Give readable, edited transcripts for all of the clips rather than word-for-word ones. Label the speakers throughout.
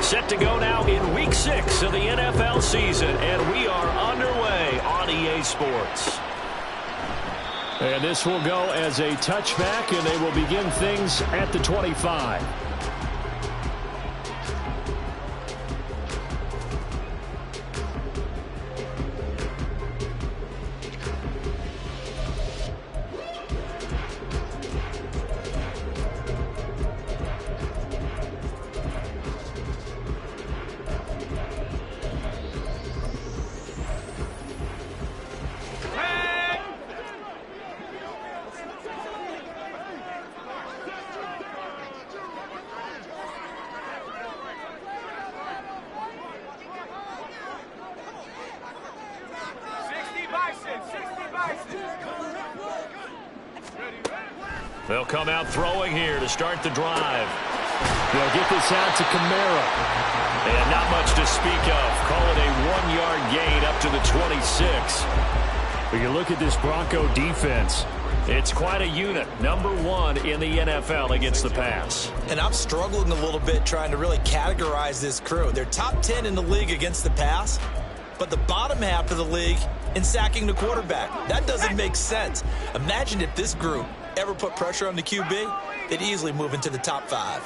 Speaker 1: Set to go now in Week 6 of the NFL season, and we are underway on EA Sports.
Speaker 2: And this will go as a touchback, and they will begin things at the 25.
Speaker 1: They'll come out throwing here to start the drive.
Speaker 2: They'll get this out to Kamara.
Speaker 1: And not much to speak of. Call it a 1-yard gain up to the 26.
Speaker 2: But you look at this Bronco defense.
Speaker 1: It's quite a unit. Number 1 in the NFL against the pass.
Speaker 3: And I'm struggling a little bit trying to really categorize this crew. They're top 10 in the league against the pass, but the bottom half of the league in sacking the quarterback. That doesn't make sense. Imagine if this group ever put pressure on the QB, they'd easily move into the top 5.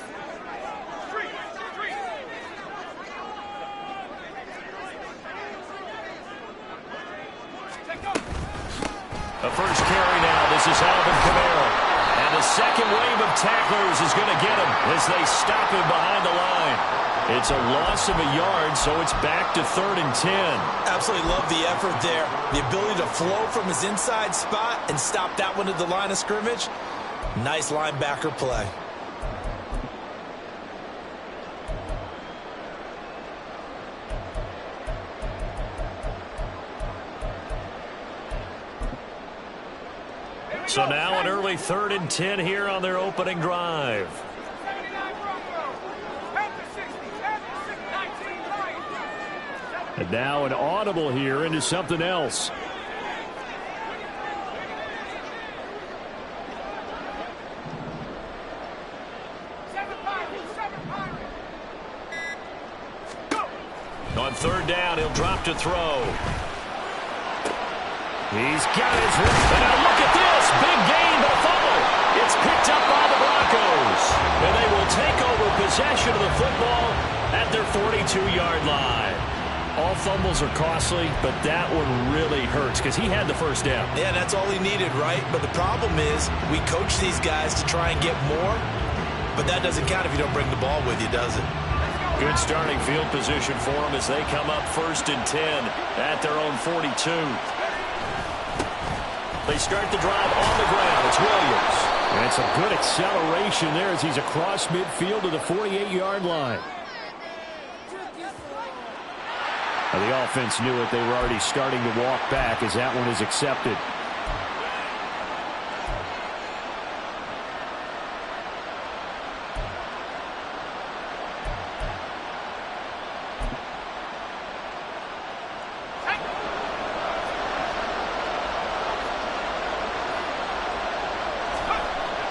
Speaker 1: The first carry now. This is Alvin Kamara. And the second wave of tacklers is going to get him as they stop him behind the line. It's a loss of a yard, so it's back to 3rd and 10.
Speaker 3: Absolutely love the effort there. The ability to flow from his inside spot and stop that one at the line of scrimmage. Nice linebacker play.
Speaker 1: So now an early 3rd and 10 here on their opening drive.
Speaker 2: And now an audible here into something else.
Speaker 1: On 3rd down, he'll drop to throw. He's got his wrist. And now look at this. Big gain, but a fumble. It's picked up by the Broncos. And they will take over possession of the football at their 42-yard line.
Speaker 2: All fumbles are costly, but that one really hurts because he had the first down.
Speaker 3: Yeah, that's all he needed, right? But the problem is we coach these guys to try and get more, but that doesn't count if you don't bring the ball with you, does it?
Speaker 1: Good starting field position for them as they come up 1st and 10 at their own 42. They start the drive on the ground. It's Williams.
Speaker 2: And it's a good acceleration there as he's across midfield to the 48-yard line. Now the offense knew it. They were already starting to walk back as that one is accepted.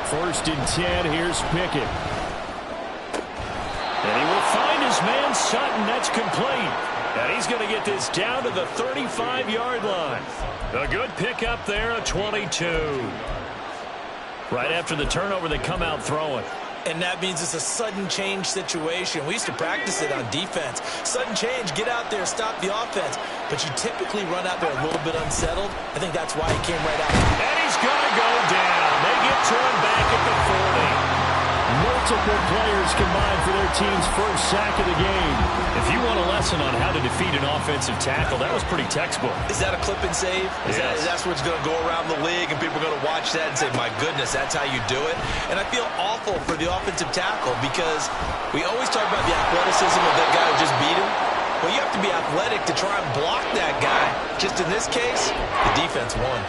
Speaker 2: First and 10, here's Pickett.
Speaker 1: And he will find his man Sutton. That's complete. And he's going to get this down to the 35-yard line. A good pickup there, a 22. Right after the turnover, they come out throwing.
Speaker 3: And that means it's a sudden change situation. We used to practice it on defense. Sudden change, get out there, stop the offense. But you typically run out there a little bit unsettled. I think that's why he came right out.
Speaker 1: And he's going to go down. They get turned back at the 40.
Speaker 2: Multiple players combined for their team's first sack of the game.
Speaker 1: If you want a lesson on how to defeat an offensive tackle, that was pretty textbook.
Speaker 3: Is that a clip and save?
Speaker 1: Yes.
Speaker 3: That's what's going to go around the league, and people are going to watch that and say, my goodness, that's how you do it? And I feel awful for the offensive tackle because we always talk about the athleticism of that guy who just beat him. Well, you have to be athletic to try and block that guy. Just in this case, the defense won.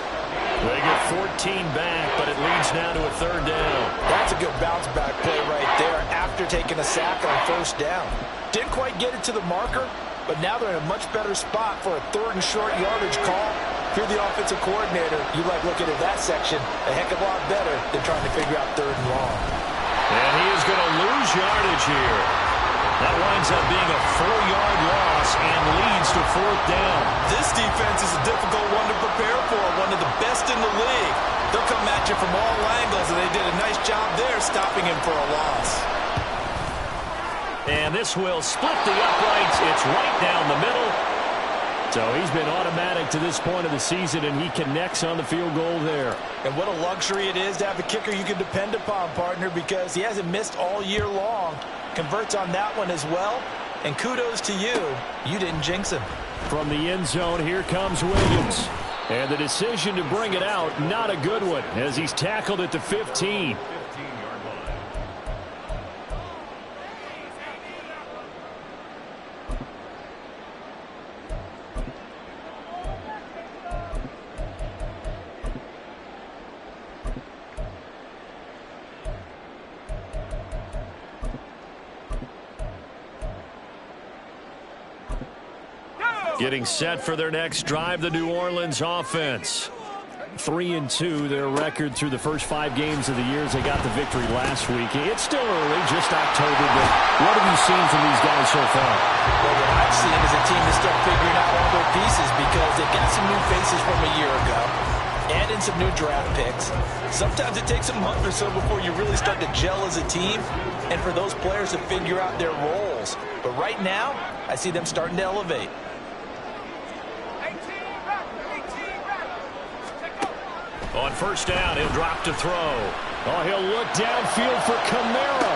Speaker 1: They get 14 back, but it leads now to a 3rd down.
Speaker 3: That's a good bounce back play right there after taking a sack on 1st down. Didn't quite get it to the marker, but now they're in a much better spot for a 3rd and short yardage call. If you're the offensive coordinator, you like looking at that section a heck of a lot better than trying to figure out 3rd and long.
Speaker 1: And he is going to lose yardage here. That winds up being a 4-yard loss and leads to 4th down.
Speaker 3: This defense is a difficult one to prepare for, one of the best in the league. They'll come at you from all angles, and they did a nice job there stopping him for a loss.
Speaker 1: And this will split the uprights. It's right down the middle.
Speaker 2: So he's been automatic to this point of the season, and he connects on the field goal there.
Speaker 3: And what a luxury it is to have a kicker you can depend upon, partner, because he hasn't missed all year long. Converts on that one as well. And kudos to you. You didn't jinx him.
Speaker 2: From the end zone, here comes Williams. And the decision to bring it out, not a good one, as he's tackled at the 15.
Speaker 1: Getting set for their next drive, the New Orleans offense.
Speaker 2: 3-2, their record through the first 5 games of the year as they got the victory last week. It's still early, just October, but what have you seen from these guys so far?
Speaker 3: Well, what I've seen is a team that's still figuring out all their pieces because they've got some new faces from a year ago and in some new draft picks. Sometimes it takes a month or so before you really start to gel as a team and for those players to figure out their roles. But right now, I see them starting to elevate.
Speaker 1: On first down, he'll drop to throw.
Speaker 2: Oh, he'll look downfield for Kamara.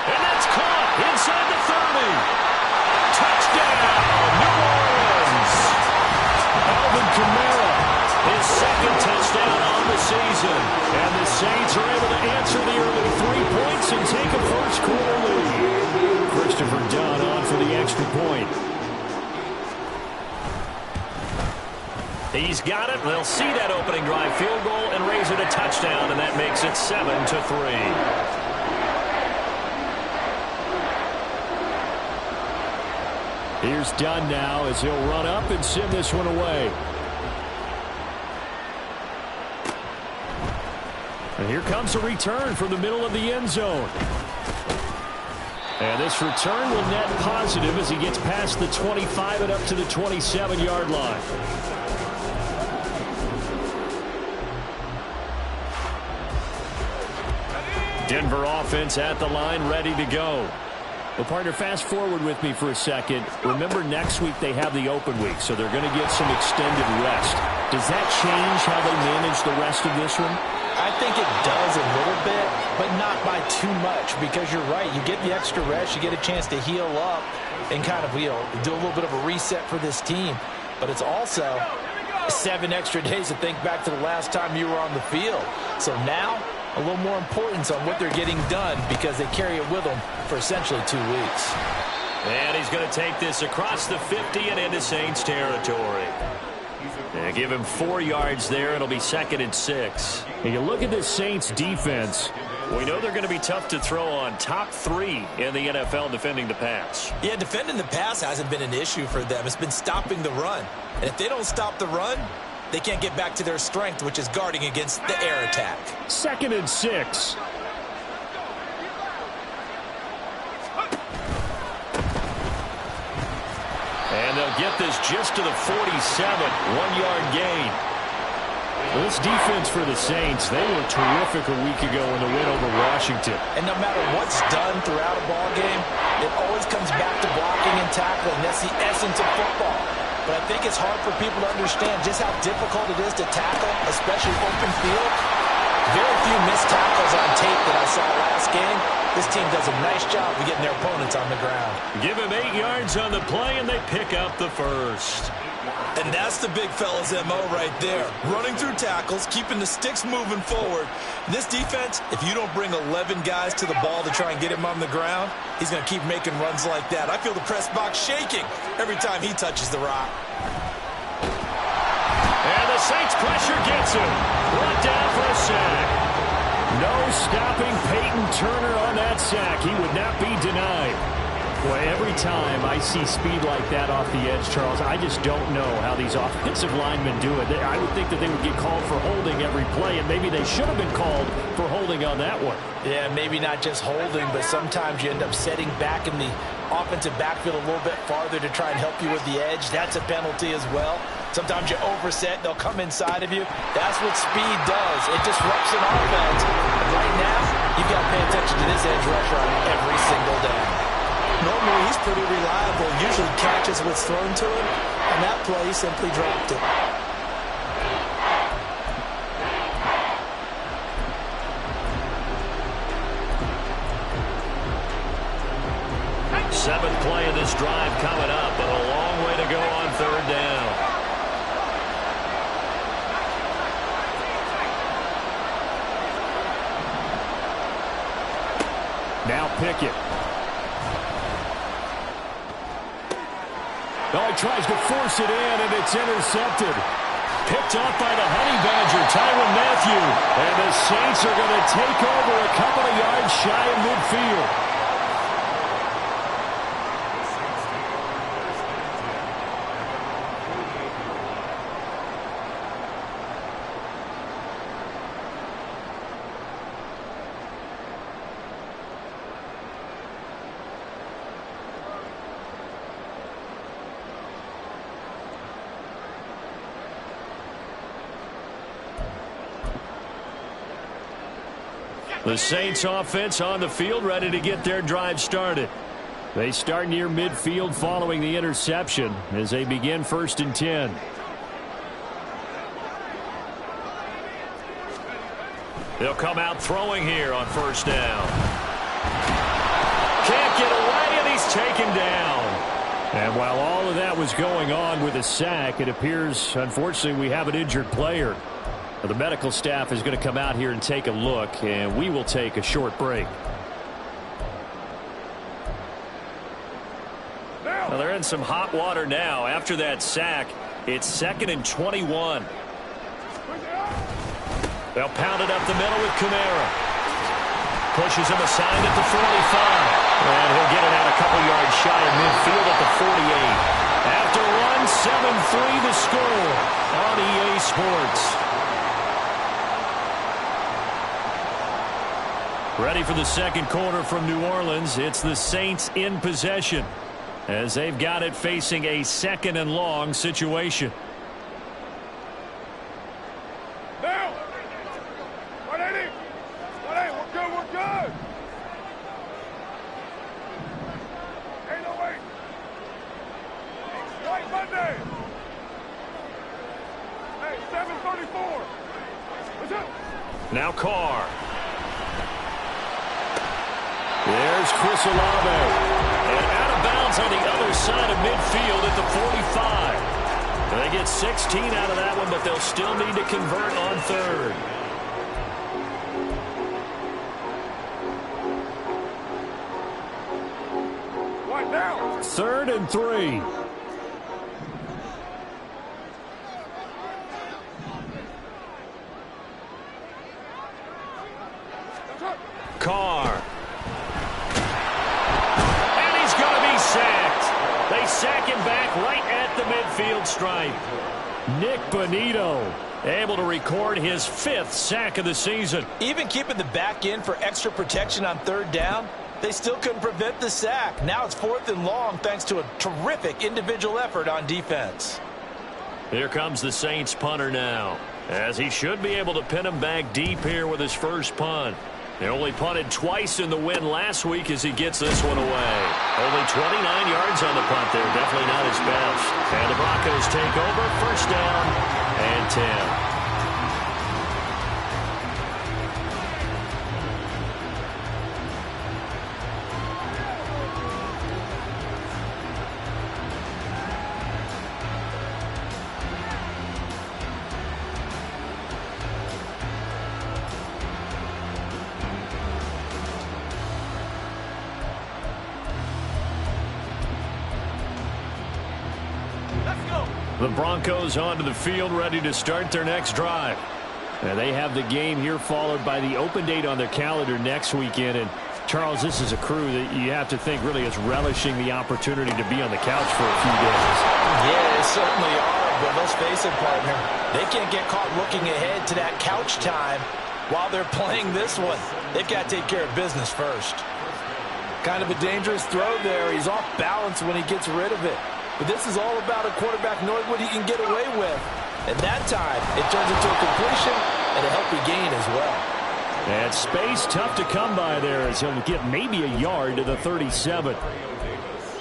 Speaker 1: And that's caught inside the 30. Touchdown, New Orleans.
Speaker 2: Alvin Kamara.
Speaker 1: His second touchdown on the season.
Speaker 2: And the Saints are able to answer the early 3 points and take a first quarter lead. Christopher Dunn on for the extra point.
Speaker 1: He's got it. They'll see that opening drive field goal and raise it a touchdown, and that makes it 7-3.
Speaker 2: Here's Dunn now as he'll run up and send this one away. And here comes a return from the middle of the end zone. And this return will net positive as he gets past the 25 and up to the 27-yard line.
Speaker 1: Denver offense at the line, ready to go.
Speaker 2: Well, partner, fast forward with me for a second. Remember, next week they have the open week, so they're going to get some extended rest. Does that change how they manage the rest of this one?
Speaker 3: I think it does a little bit, but not by too much, because you're right. You get the extra rest, you get a chance to heal up and kind of, do a little bit of a reset for this team. But it's also 7 extra days to think back to the last time you were on the field. So now, a little more importance on what they're getting done because they carry it with them for essentially 2 weeks.
Speaker 1: And he's going to take this across the 50 and into Saints territory. And give him 4 yards there. It'll be 2nd and 6.
Speaker 2: And you look at this Saints defense.
Speaker 1: We know they're going to be tough to throw on. Top 3 in the NFL defending the pass.
Speaker 3: Yeah, defending the pass hasn't been an issue for them. It's been stopping the run. And if they don't stop the run, they can't get back to their strength, which is guarding against the air attack.
Speaker 2: 2nd and 6.
Speaker 1: And they'll get this just to the 47. 1-yard gain.
Speaker 2: Well, this defense for the Saints, they were terrific a week ago in the win over Washington.
Speaker 3: And no matter what's done throughout a ball game, it always comes back to blocking and tackling. That's the essence of football. But I think it's hard for people to understand just how difficult it is to tackle, especially open field. Very few missed tackles on tape that I saw last game. This team does a nice job of getting their opponents on the ground.
Speaker 1: Give him 8 yards on the play, and they pick up the first.
Speaker 3: And that's the big fella's MO right there. Running through tackles, keeping the sticks moving forward. This defense, if you don't bring 11 guys to the ball to try and get him on the ground, he's going to keep making runs like that. I feel the press box shaking every time he touches the rock.
Speaker 1: And the Saints pressure gets him. Brought down for a sack.
Speaker 2: No stopping Peyton Turner on that sack. He would not be denied. Boy, every time I see speed like that off the edge, Charles, I just don't know how these offensive linemen do it. I would think that they would get called for holding every play, and maybe they should have been called for holding on that one.
Speaker 3: Yeah, maybe not just holding, but sometimes you end up setting back in the offensive backfield a little bit farther to try and help you with the edge. That's a penalty as well. Sometimes you overset, they'll come inside of you. That's what speed does. It disrupts an offense. And right now, you've got to pay attention to this edge rusher on every single down. Normally, he's pretty reliable. Usually catches what's thrown to him. And that play, he simply dropped it.
Speaker 1: Seventh play of this drive coming up, but a long way to go on third down.
Speaker 2: Now Pickett. Oh, he tries to force it in, and it's intercepted. Picked off by the Honey Badger, Tyrann Mathieu. And the Saints are going to take over a couple of yards shy of midfield.
Speaker 1: The Saints offense on the field, ready to get their drive started.
Speaker 2: They start near midfield following the interception as they begin 1st and 10.
Speaker 1: They'll come out throwing here on 1st down. Can't get away, and he's taken down.
Speaker 2: And while all of that was going on with a sack, it appears, unfortunately, we have an injured player. The medical staff is going to come out here and take a look, and we will take a short break.
Speaker 1: Well, they're in some hot water now. After that sack, it's 2nd and 21. They'll pound it up the middle with Kamara. Pushes him aside at the 45. And he'll get it out a couple yards shy of midfield at the 48. After one, 7-3 the score on EA Sports. Ready for the second quarter from New Orleans. It's the Saints in possession as they've got it facing a 2nd and long situation.
Speaker 4: Now! 180! 180, we're good, we're good! 808! White Monday! Hey, 734! What's up?
Speaker 1: Now Carr.
Speaker 2: There's Chris Olave.
Speaker 1: And out of bounds on the other side of midfield at the 45. They get 16 out of that one, but they'll still need to convert on 3rd.
Speaker 4: What now?
Speaker 2: 3rd and 3.
Speaker 1: Carr. They sack him back right at the midfield stripe.
Speaker 2: Nick Bonito
Speaker 1: able to record his 5th sack of the season.
Speaker 3: Even keeping the back in for extra protection on 3rd down, they still couldn't prevent the sack. Now it's 4th and long thanks to a terrific individual effort on defense.
Speaker 1: Here comes the Saints punter now, as he should be able to pin him back deep here with his first punt. They only punted twice in the win last week as he gets this one away. Only 29 yards on the punt there. Definitely not his best. And the Broncos take over. 1st down and 10. The Broncos onto the field, ready to start their next drive.
Speaker 2: And they have the game here followed by the open date on their calendar next weekend. And Charles, this is a crew that you have to think really is relishing the opportunity to be on the couch for a few days.
Speaker 3: Yeah, they certainly are, but let's face it, partner. They can't get caught looking ahead to that couch time while they're playing this one. They've got to take care of business first. Kind of a dangerous throw there. He's off balance when he gets rid of it. But this is all about a quarterback knowing what he can get away with. And that time, it turns into a completion and a healthy gain as well.
Speaker 2: And space tough to come by there as he'll get maybe a yard to the 37.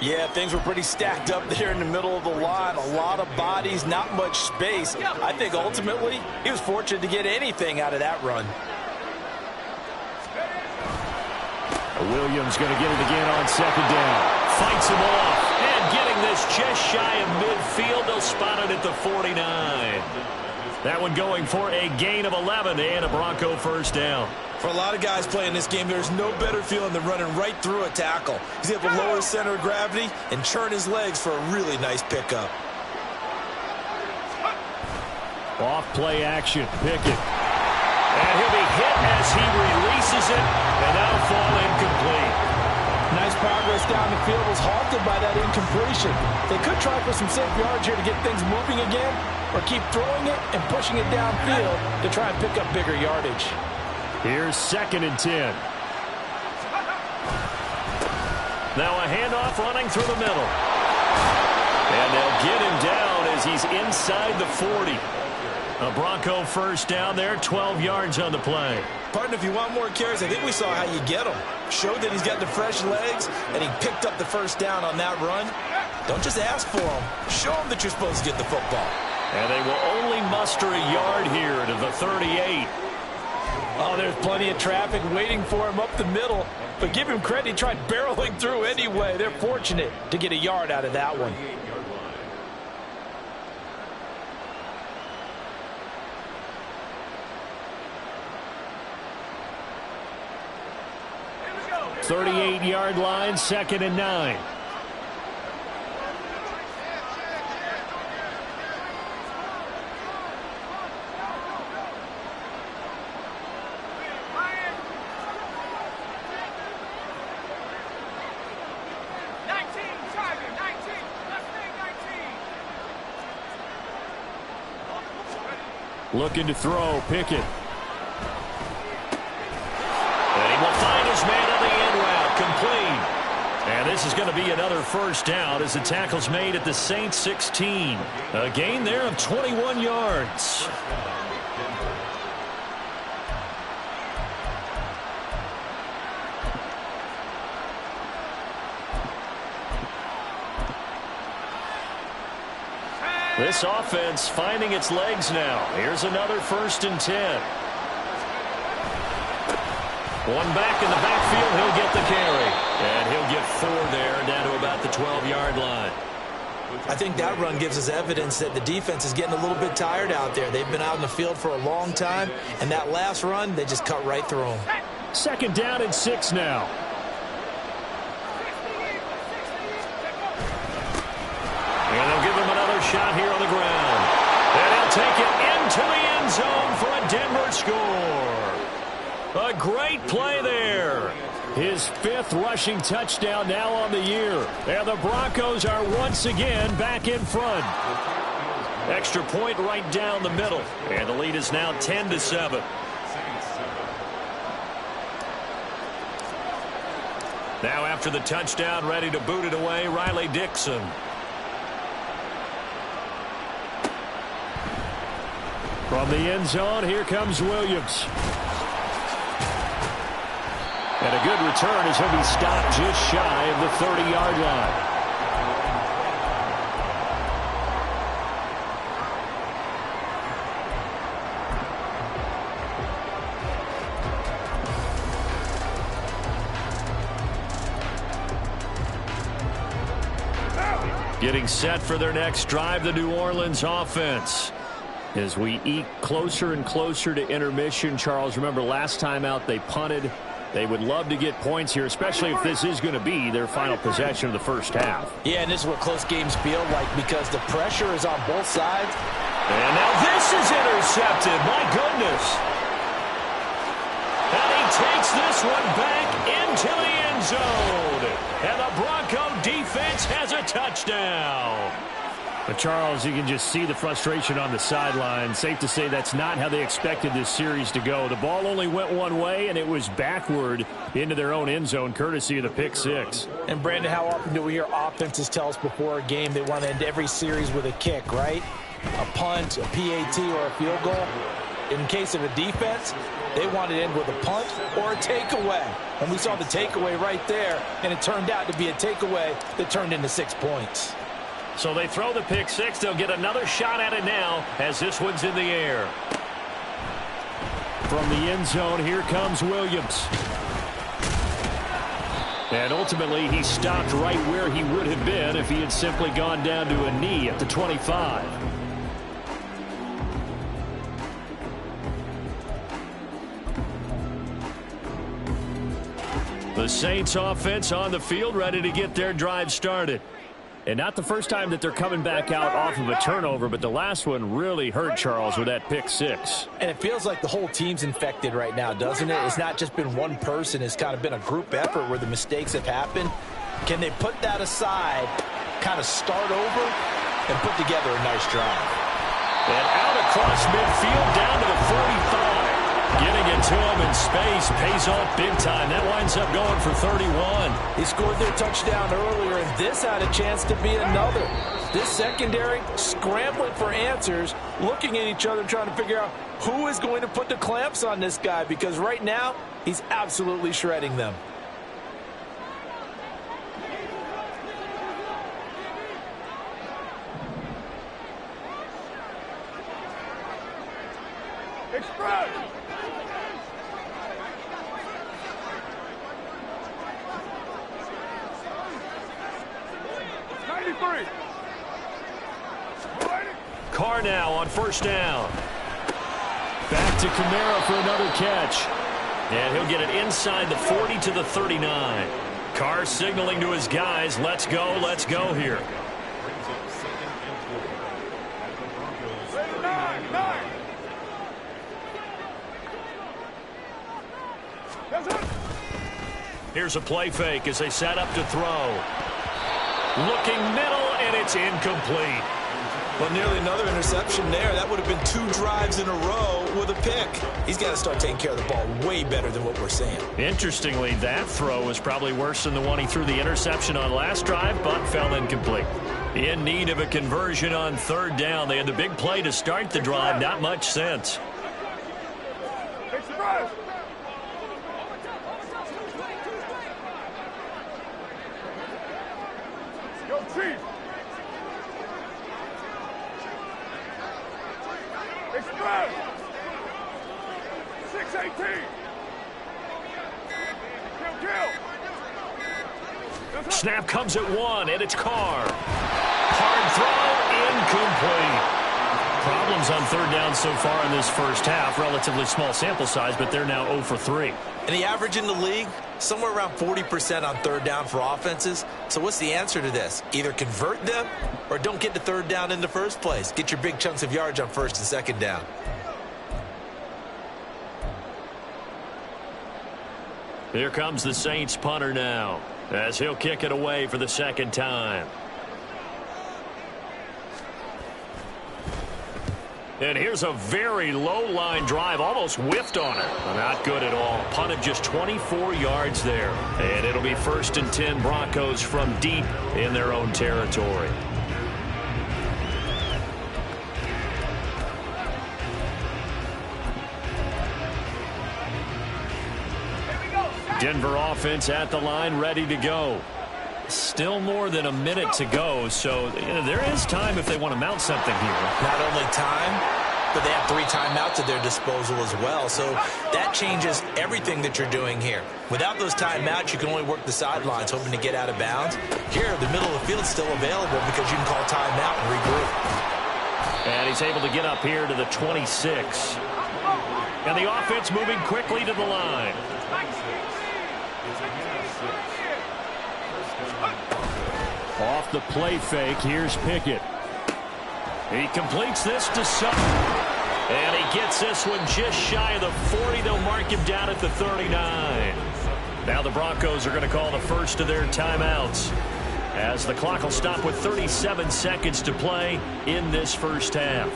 Speaker 3: Yeah, things were pretty stacked up there in the middle of the line. A lot of bodies, not much space. I think ultimately he was fortunate to get anything out of that run.
Speaker 2: Williams going to get it again on second down.
Speaker 1: Fights him off. And getting this just shy of midfield. They'll spot it at the 49. That one going for a gain of 11 and a Bronco first down.
Speaker 3: For a lot of guys playing this game, there's no better feeling than running right through a tackle. He's able to lower his center of gravity and churn his legs for a really nice pickup.
Speaker 2: Off play action. Pickett.
Speaker 1: And he'll be hit as he releases it, and that'll fall incomplete.
Speaker 3: Nice progress down the field, was halted by that incompletion. They could try for some safe yards here to get things moving again, or keep throwing it and pushing it downfield to try and pick up bigger yardage.
Speaker 2: Here's 2nd and 10.
Speaker 1: Now a handoff running through the middle. And they'll get him down as he's inside the 40. A Bronco first down there, 12 yards on the play.
Speaker 3: Partner, if you want more carries, I think we saw how you get them. Showed that he's got the fresh legs, and he picked up the first down on that run. Don't just ask for them. Show them that you're supposed to get the football.
Speaker 1: And they will only muster a yard here to the 38.
Speaker 3: Oh, there's plenty of traffic waiting for him up the middle. But give him credit, he tried barreling through anyway. They're fortunate to get a yard out of that one.
Speaker 2: The 38-yard line, 2nd and 9. Looking to throw, Pickett.
Speaker 1: And he will find his man on the in route, complete. And this is going to be another first down as the tackle's made at the Saints 16. A gain there of 21 yards. This offense finding its legs now. Here's another 1st and 10. One back in the backfield. He'll get the carry. And he'll get 4 there down to about the 12-yard line.
Speaker 3: I think that run gives us evidence that the defense is getting a little bit tired out there. They've been out in the field for a long time. And that last run, they just cut right through them.
Speaker 2: 2nd down and 6 now.
Speaker 1: And they'll give him another shot here on the ground. And he'll take it into the end zone for a Denver score. A great play there.
Speaker 2: His 5th rushing touchdown now on the year. And the Broncos are once again back in front.
Speaker 1: Extra point right down the middle. And the lead is now 10-7. Now after the touchdown, ready to boot it away, Riley Dixon.
Speaker 2: From the end zone, here comes Williams. And a good return as he'll be stopped just shy of the 30-yard line. Getting set for their next drive, the New Orleans offense. As we eke closer and closer to intermission, Charles, remember last time out they punted. They would love to get points here, especially if this is going to be their final possession of the first half.
Speaker 3: Yeah, and this is what close games feel like because the pressure is on both sides.
Speaker 1: And now this is intercepted. My goodness. And he takes this one back into the end zone. And the Bronco defense has a touchdown.
Speaker 2: But Charles, you can just see the frustration on the sideline. Safe to say that's not how they expected this series to go. The ball only went one way, and it was backward into their own end zone, courtesy of the pick six.
Speaker 5: And, Brandon, how often do we hear offenses tell us before a game they want to end every series with a kick, right? A punt, a PAT, or a field goal. In case of a defense, they wanted to end with a punt or a takeaway. And we saw the takeaway right there, and it turned out to be a takeaway that turned into 6 points.
Speaker 1: So they throw the pick six. They'll get another shot at it now as this one's in the air.
Speaker 2: From the end zone, here comes Williams. And ultimately, he stopped right where he would have been if he had simply gone down to a knee at the 25.
Speaker 1: The Saints offense on the field, ready to get their drive started.
Speaker 2: And not the first time that they're coming back out off of a turnover, but the last one really hurt Charles with that pick six.
Speaker 5: And it feels like the whole team's infected right now, doesn't it? It's not just been one person. It's kind of been a group effort where the mistakes have happened. Can they put that aside, kind of start over, and put together a nice drive?
Speaker 1: And out across midfield down to the 45. Getting it to him in space pays off big time. That winds up going for 31.
Speaker 5: He scored their touchdown earlier, and this had a chance to be another. This secondary scrambling for answers, looking at each other, trying to figure out who is going to put the clamps on this guy, because right now he's absolutely shredding them.
Speaker 4: Express!
Speaker 1: Carr now on first down.
Speaker 2: Back to Kamara for another catch.
Speaker 1: And he'll get it inside the 40 to the 39. Carr signaling to his guys, let's go here. Here's a play fake as they set up to throw. Looking middle, and it's incomplete.
Speaker 3: Well, nearly another interception there. That would have been 2 drives in a row with a pick. He's got to start taking care of the ball way better than what we're seeing.
Speaker 1: Interestingly, that throw was probably worse than the one he threw the interception on last drive, but fell incomplete. In need of a conversion on third down. They had the big play to start the drive. Not much sense.
Speaker 4: Express! Yo, Chief! Express! 618! Kill!
Speaker 1: Snap comes at 1, and it's Carr. Hard throw, incomplete. Problems on third down so far in this first half. Relatively small sample size, but they're now 0 for 3.
Speaker 3: And the average in the league, somewhere around 40% on third down for offenses. So what's the answer to this? Either convert them or don't get to third down in the first place. Get your big chunks of yards on first and second down.
Speaker 1: Here comes the Saints punter now, as he'll kick it away for the second time. And here's a very low-line drive, almost whiffed on it. Not good at all. Punted just 24 yards there. And it'll be 1st and 10 Broncos from deep in their own territory. Denver offense at the line, ready to go. Still more than a minute to go, so there is time if they want to mount something here.
Speaker 3: Not only time, but they have 3 timeouts at their disposal as well. So that changes everything that you're doing here. Without those timeouts, you can only work the sidelines, hoping to get out of bounds. Here, the middle of the field is still available because you can call timeout and regroup.
Speaker 1: And he's able to get up here to the 26. And the offense moving quickly to the line.
Speaker 2: Off the play fake, here's Pickett.
Speaker 1: He completes this to Sutton. And he gets this one just shy of the 40. They'll mark him down at the 39. Now the Broncos are going to call the first of their timeouts. as the clock will stop with 37 seconds to play in this first half.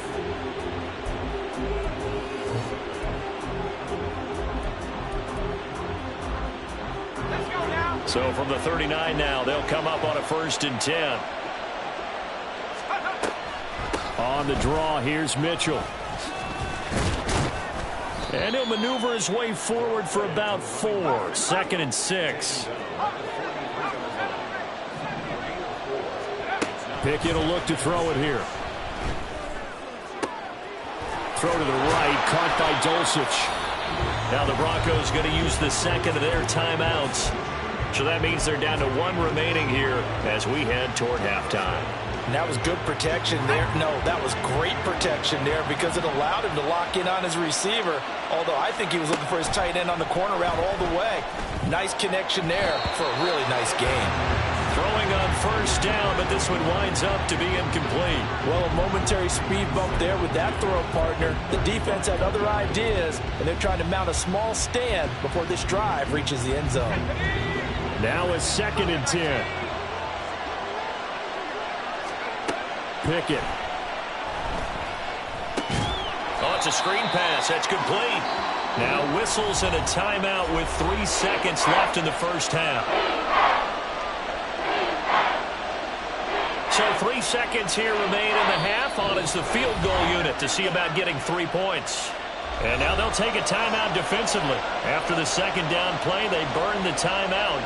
Speaker 1: So from the 39 now, they'll come up on a 1st and 10.
Speaker 2: On the draw, here's Mitchell.
Speaker 1: And he'll maneuver his way forward for about 4. 2nd and 6.
Speaker 2: Pickett will look to throw it here. Throw to the right, caught by Dulcich.
Speaker 1: Now the Broncos going to use the second of their timeouts. So that means they're down to 1 remaining here as we head toward halftime.
Speaker 5: And that was good protection there. No, that was great protection there because it allowed him to lock in on his receiver. Although I think he was looking for his tight end on the corner route all the way. Nice connection there for a really nice game.
Speaker 1: Throwing on 1st down, but this one winds up to be incomplete.
Speaker 5: Well, a momentary speed bump there with that throw partner. The defense had other ideas, and they're trying to mount a small stand before this drive reaches the end zone.
Speaker 2: Now a 2nd and 10. Pickett.
Speaker 1: Oh, it's a screen pass. That's complete. Now whistles and a timeout with 3 seconds left in the first half. So 3 seconds here remain in the half. On is the field goal unit to see about getting 3 points. And now they'll take a timeout defensively. After the 2nd down play, they burn the timeout,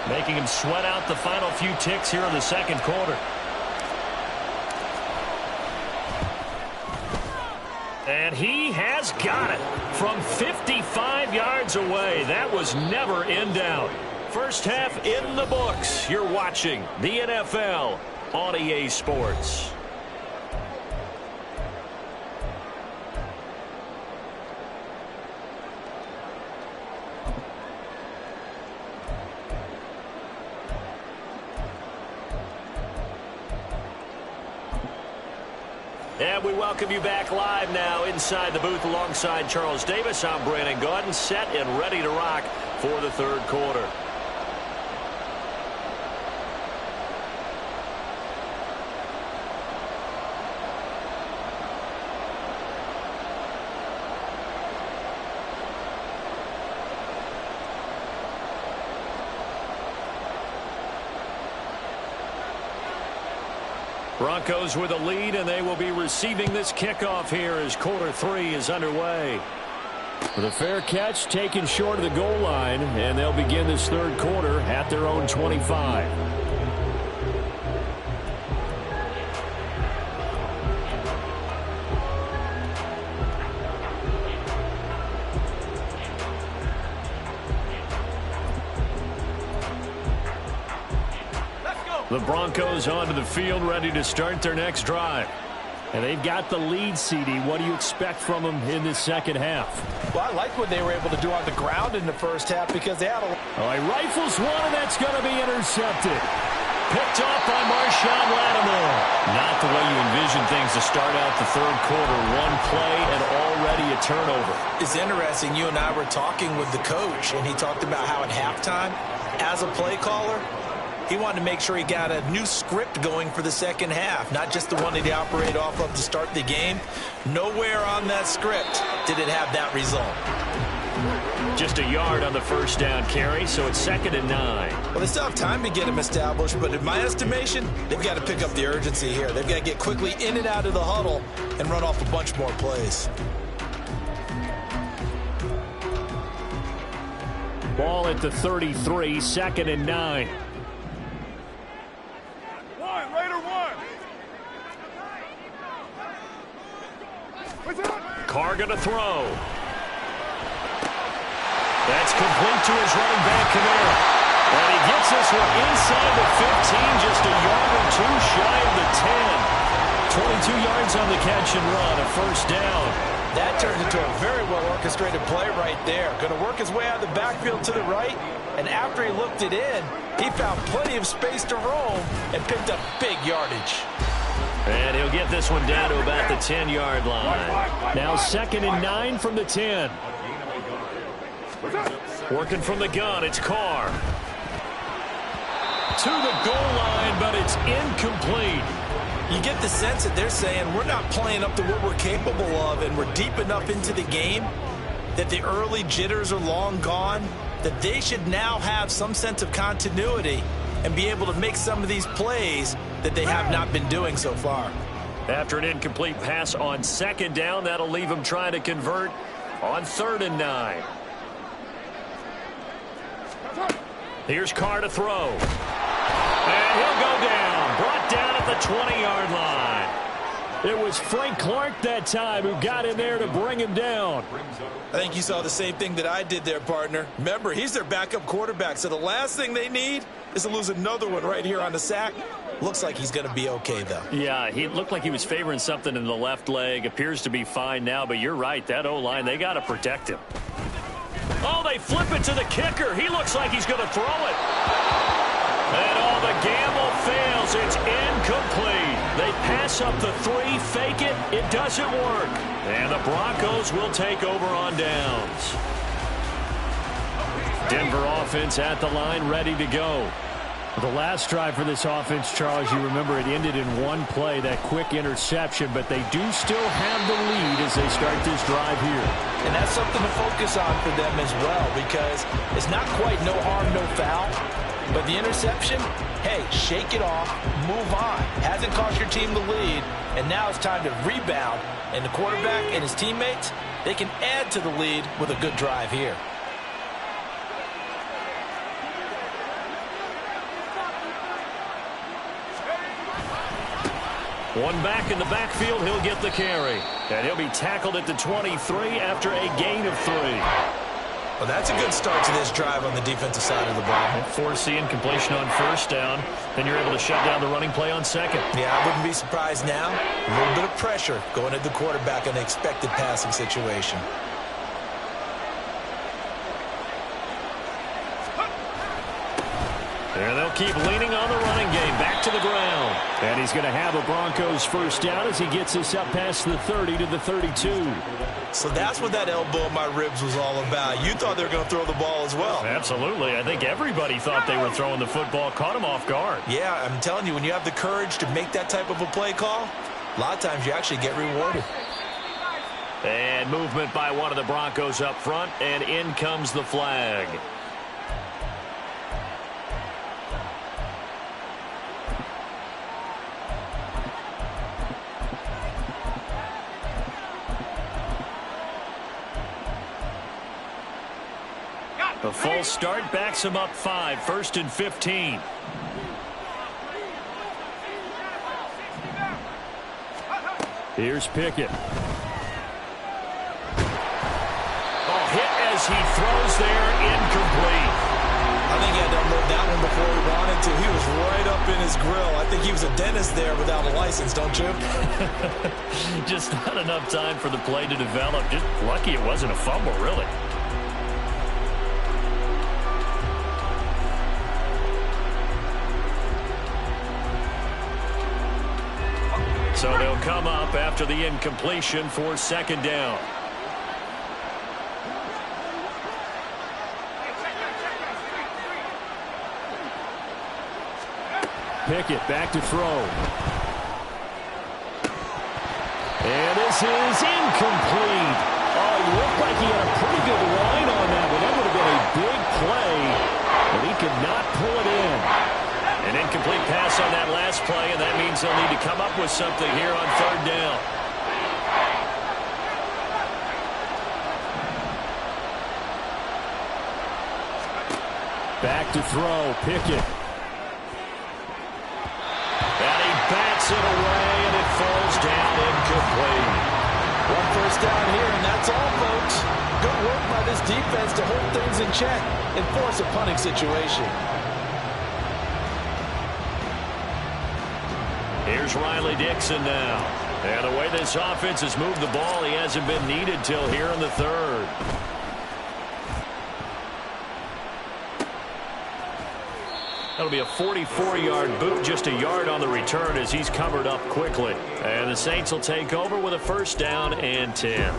Speaker 1: making him sweat out the final few ticks here in the 2nd quarter. And he has got it from 55 yards away. That was never in doubt. First half in the books. You're watching the NFL on EA Sports. And we welcome you back live now inside the booth alongside Charles Davis. I'm Brandon Gaudin, set and ready to rock for the 3rd quarter. Broncos with a lead, and they will be receiving this kickoff here as quarter 3 is underway.
Speaker 2: With a fair catch taken short of the goal line, and they'll begin this 3rd quarter at their own 25. The Broncos onto the field, ready to start their next drive. And they've got the lead, CD. What do you expect from them in this 2nd half?
Speaker 5: Well, I like what they were able to do on the ground in the first half because they had a...
Speaker 2: All right, rifles one, and that's going to be intercepted.
Speaker 1: Picked off by Marshawn Lattimore. Not the way you envision things to start out the 3rd quarter. 1 play and already a turnover.
Speaker 3: It's interesting. You and I were talking with the coach, and he talked about how at halftime, as a play caller, he wanted to make sure he got a new script going for the 2nd half, not just the one that he operated off of to start the game. Nowhere on that script did it have that result.
Speaker 1: Just a yard on the 1st down carry, so it's 2nd and 9.
Speaker 3: Well, they still have time to get him established, but in my estimation, they've got to pick up the urgency here. They've got to get quickly in and out of the huddle and run off a bunch more plays.
Speaker 2: Ball at the 33, 2nd and 9.
Speaker 1: Carr going to throw. That's complete to his running back, Kamara. And he gets this one inside the 15, just a yard or 2 shy of the 10. 22 yards on the catch and run, a 1st down.
Speaker 5: That turned into a very well-orchestrated play right there. Going to work his way out of the backfield to the right, and after he looked it in, he found plenty of space to roam and picked up big yardage.
Speaker 1: And he'll get this one down to about the 10-yard line.
Speaker 2: Now 2nd and 9 from the 10.
Speaker 1: Working from the gun, it's Carr. to the goal line, but it's incomplete.
Speaker 3: You get the sense that they're saying we're not playing up to what we're capable of, and we're deep enough into the game that the early jitters are long gone, that they should now have some sense of continuity and be able to make some of these plays that they have not been doing so far.
Speaker 1: After an incomplete pass on second down, that'll leave them trying to convert on 3rd and 9. Here's Carr to throw. And he'll go down. Brought down at the 20-yard line.
Speaker 2: It was Frank Clark that time who got in there to bring him down.
Speaker 3: I think you saw the same thing that I did there, partner. Remember, he's their backup quarterback, so the last thing they need is to lose another one right here on the sack. Looks like he's going to be okay, though.
Speaker 1: Yeah, he looked like he was favoring something in the left leg. Appears to be fine now, but you're right. That O-line, they got to protect him. Oh, they flip it to the kicker. He looks like he's going to throw it. And all the gamble fails. It's incomplete. They pass up the 3, fake it. It doesn't work. And the Broncos will take over on downs. Denver offense at the line, ready to go.
Speaker 2: The last drive for this offense, Charles, you remember it ended in one play, that quick interception, but they do still have the lead as they start this drive here.
Speaker 5: And that's something to focus on for them as well, because it's not quite no harm, no foul. But the interception, hey, shake it off, move on. Hasn't cost your team the lead, and now it's time to rebound. And the quarterback and his teammates, they can add to the lead with a good drive here.
Speaker 1: One back in the backfield, he'll get the carry. And he'll be tackled at the 23 after a gain of 3.
Speaker 3: Well, that's a good start to this drive on the defensive side of the ball.
Speaker 1: Force the incompletion on 1st down. Then you're able to shut down the running play on 2nd.
Speaker 3: Yeah, I wouldn't be surprised now. A little bit of pressure going at the quarterback in an expected passing situation.
Speaker 1: And they'll keep leaning on the running game. Back to the ground.
Speaker 2: And he's going to have a Broncos 1st down as he gets us up past the 30 to the 32.
Speaker 3: So that's what that elbow in my ribs was all about. You thought they were going to throw the ball as well.
Speaker 1: Absolutely. I think everybody thought they were throwing the football. Caught him off guard.
Speaker 3: Yeah, I'm telling you, when you have the courage to make that type of a play call, a lot of times you actually get rewarded.
Speaker 1: And movement by one of the Broncos up front, and in comes the flag. A full start backs him up 5, 1st and 15.
Speaker 2: Here's Pickett.
Speaker 1: Oh, hit as he throws there, incomplete.
Speaker 3: I think he had to unload that one before he wanted to. He was right up in his grill. I think he was a dentist there without a license, don't you?
Speaker 1: Just not enough time for the play to develop. Just lucky it wasn't a fumble, really. So they'll come up after the incompletion for 2nd down.
Speaker 2: Pickett back to throw. And this is incomplete. Oh, he looked like he had a pretty good line on that one. That would have been a big play, but he could not pull it in.
Speaker 1: An incomplete pass on that last play, and that means they'll need to come up with something here on 3rd down.
Speaker 2: Back to throw, Pickett.
Speaker 1: And he bats it away, and it falls down incomplete.
Speaker 5: 1 first down here, and that's all, folks. Good work by this defense to hold things in check and force a punting situation.
Speaker 1: Here's Riley Dixon now. And the way this offense has moved the ball, he hasn't been needed till here in the 3rd. That'll be a 44-yard boot, just a yard on the return as he's covered up quickly. And the Saints will take over with a 1st down and 10.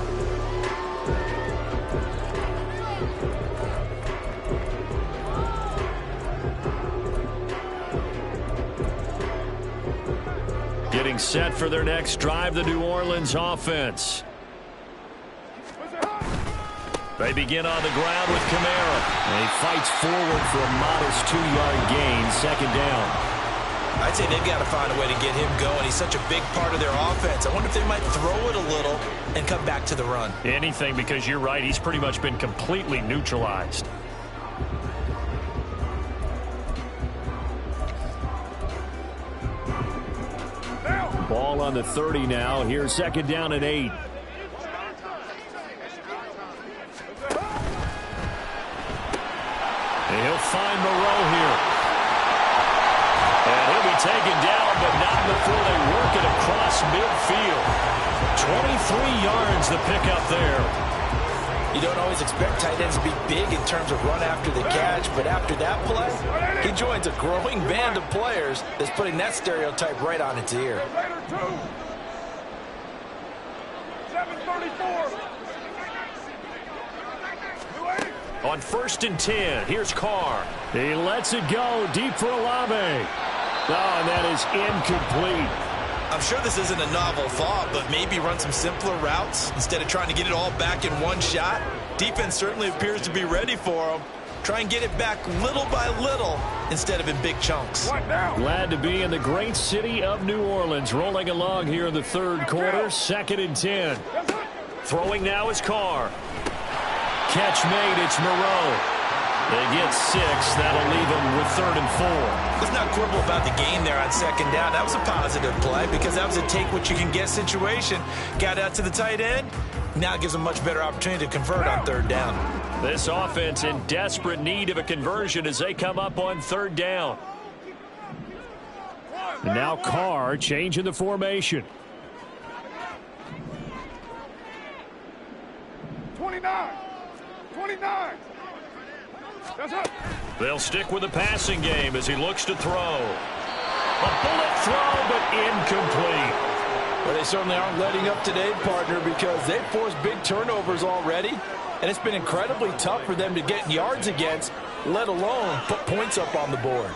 Speaker 1: Getting set for their next drive, the New Orleans offense. They begin on the ground with Kamara. And he fights forward for a modest 2-yard gain, second down.
Speaker 3: I'd say they've got to find a way to get him going. He's such a big part of their offense. I wonder if they might throw it a little and come back to the run.
Speaker 2: Anything, because you're right. He's pretty much been completely neutralized. Ball on the 30 now. Here's second down and 8. And he'll find Moreau here. And he'll be taken down, but not before they work it across midfield. 23 yards the pickup there.
Speaker 5: You don't always expect tight ends to be big in terms of run after the catch, but after that play, he joins a growing band of players that's putting that stereotype right on its ear.
Speaker 4: 734.
Speaker 2: On 1st and 10, here's Carr. He lets it go deep for Olave. Oh, and that is incomplete.
Speaker 3: I'm sure this isn't a novel thought, but maybe run some simpler routes instead of trying to get it all back in one shot. Defense certainly appears to be ready for him. Try and get it back little by little instead of in big chunks.
Speaker 2: Glad to be in the great city of New Orleans. Rolling along here in the third quarter. 2nd and 10. Throwing now is Carr. Catch made. It's Moreau. They get 6. That'll leave them with 3rd and 4.
Speaker 3: Let's not quibble about the gain there on 2nd down. That was a positive play because that was a take-what-you-can-get situation. Got out to the tight end. Now it gives them much better opportunity to convert on 3rd down.
Speaker 2: This offense in desperate need of a conversion as they come up on 3rd down. And now Carr changing the formation.
Speaker 4: 29. 29.
Speaker 2: They'll stick with the passing game as he looks to throw. A bullet throw, but incomplete.
Speaker 5: Well, they certainly aren't letting up today, partner, because they've forced big turnovers already, and it's been incredibly tough for them to get yards against, let alone put points up on the board.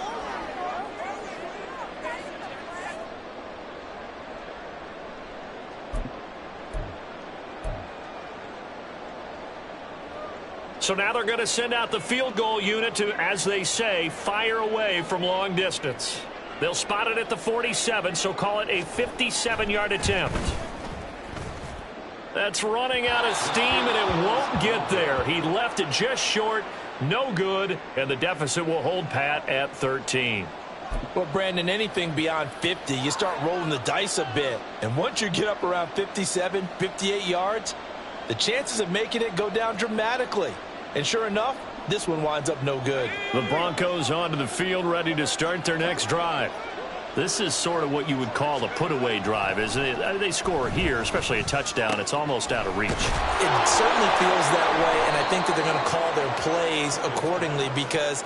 Speaker 2: So now they're going to send out the field goal unit to, as they say, fire away from long distance. They'll spot it at the 47, so call it a 57-yard attempt. That's running out of steam, and it won't get there. He left it just short, no good, and the deficit will hold pat at 13.
Speaker 5: Well, Brandon, anything beyond 50, you start rolling the dice a bit. And once you get up around 57, 58 yards, the chances of making it go down dramatically. And sure enough, this one winds up no good.
Speaker 2: The Broncos onto the field, ready to start their next drive. This is sort of what you would call a put-away drive, isn't it? They score here, especially a touchdown. It's almost out of reach.
Speaker 3: It certainly feels that way, and I think that they're going to call their plays accordingly because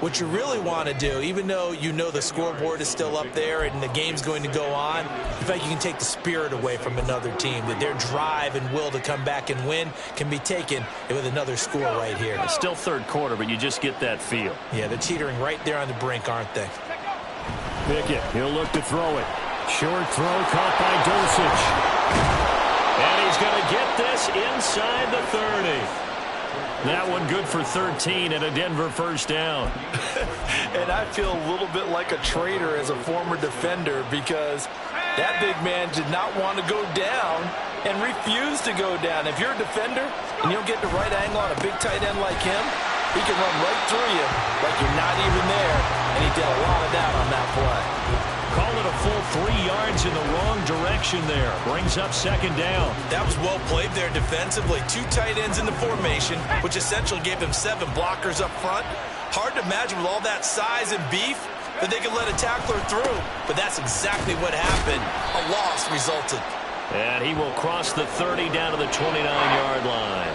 Speaker 3: what you really want to do, even though you know the scoreboard is still up there and the game's going to go on, in fact, you can take the spirit away from another team, that their drive and will to come back and win can be taken with another score right here.
Speaker 2: It's still third quarter, but you just get that feel.
Speaker 3: Yeah, they're teetering right there on the brink, aren't they?
Speaker 2: Pickett, he'll look to throw it. Short throw caught by Dulcich. And he's going to get this inside the 30. That one good for 13 and a Denver first down.
Speaker 5: And I feel a little bit like a traitor as a former defender because that big man did not want to go down and refused to go down. If you're a defender and you don't get the right angle on a big tight end like him, he can run right through you like you're not even there, and he did a lot of that on that play.
Speaker 2: Call it a full 3 yards in the wrong direction there. Brings up second down.
Speaker 3: That was well played there defensively. 2 tight ends in the formation, which essentially gave them 7 blockers up front. Hard to imagine with all that size and beef that they could let a tackler through, but that's exactly what happened. A loss resulted.
Speaker 2: And he will cross the 30 down to the 29-yard line.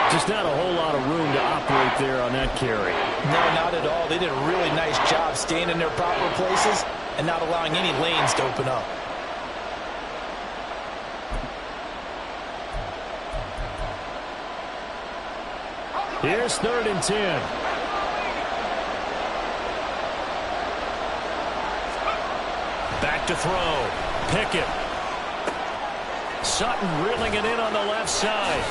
Speaker 2: Just not a whole lot of room to operate there on that carry.
Speaker 5: No, not at all. They did a really nice job staying in their proper places and not allowing any lanes to open up.
Speaker 2: Here's 3rd and 10. Back to throw.
Speaker 1: Pickett. Sutton reeling it in on the left side.